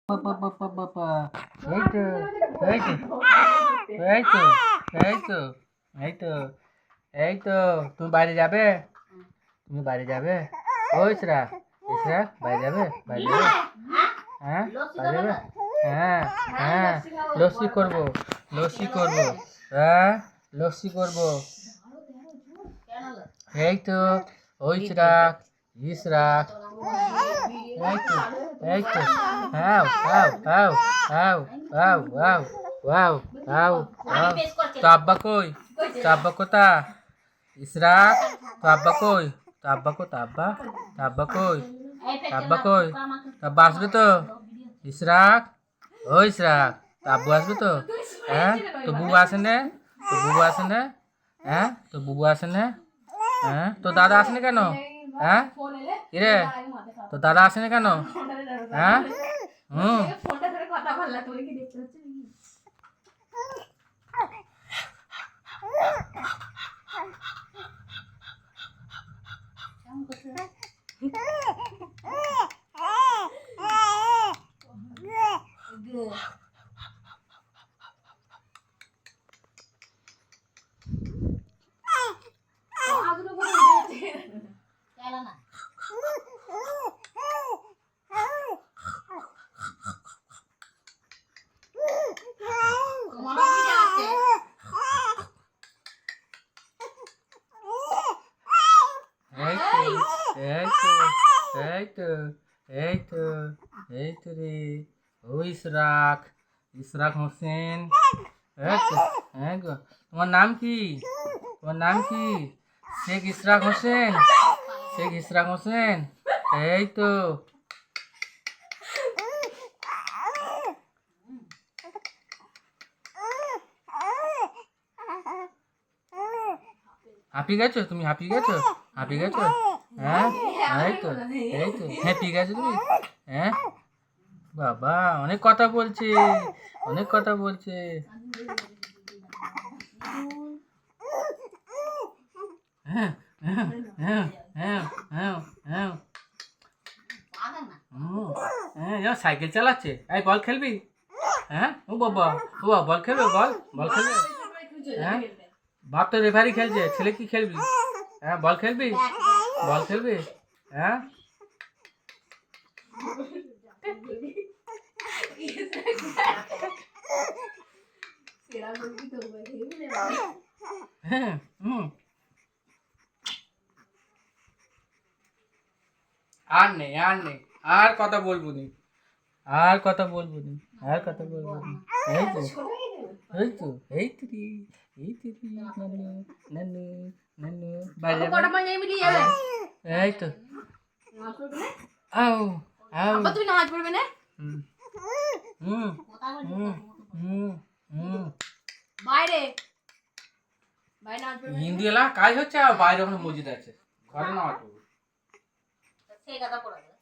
বাবা এই তো এই তো এই তো এই তো এই তো এই তো তুমি বাইরে যাবে তুমি বাইরে যাবে ওই ইসরা ইসরা বাইরে যাবে বাইরে যাবে হ্যাঁ বাইরে যাবে হ্যাঁ হ্যাঁ লস্যি করবো লস্যি করবো হ্যাঁ লস্যি করবো এই তো ওই ইসরাক ইসরাক এই তো এই তো হাও হাও হাও হাও হাও হাও হাও হাও হাও তো আব্বা কই তো আব্বা কোথা ইসরাক তো আব্বা কই তো আব্বা কো তো আব্বা কই তো আব্বা কই তো আব্বা আসবে তো ইসরাক ও ইসরাক তো আব্বু আসবে তো হ্যাঁ তো বুবু আসে না তো বুবু আসে না হ্যাঁ তো বুবু আসে না হ্যাঁ তো দাদা আসেনি কেন হ্যাঁ কিরে তো দাদা আসেনি কেন হ্যাঁ হুম এই তো এই তো এই তো এই তো রে ও ইসরাক ইসরাক হোসেন এই তো হ্যাঁ গো তোমার নাম কি তোমার নাম কি শেখ ইসরাক হোসেন শেখ ইসরাক হোসেন এই তো হাঁপিয়ে গেছো তুমি হাঁপিয়ে গেছো হাঁপিয়ে গেছো হ্যাঁ এই তো হ্যাপি গেছো তুমি হ্যাঁ বাবা অনেক কথা বলছে অনেক কথা বলছে হ্যাঁ হ্যাঁ হ্যাঁ হ্যাঁ হ্যাঁ হ্যাঁ হ্যাঁ সাইকেল চালাচ্ছে এই বল খেলবি হ্যাঁ ও বাবা বল খেলবে বল খেলবে হ্যাঁ বাপ তো রেফারি খেলছে ছেলে কি খেলবি হ্যাঁ বল খেলবি হ্যাঁ হ্যাঁ আর নেই আর কথা বলবো নি আর কথা বলবো নি এই তো এই তো এই তো রে নানু নানু নানু বাইরে এই তো আও আও তুমি নামাজ পড়বে না হুম হুম হুম হুম বাইরে হিন্দি এলা কাজ হচ্ছে আর বাইরে ওখানে মসজিদ আছে ঘরে নামাজ পড়বো সেই কথা পড়া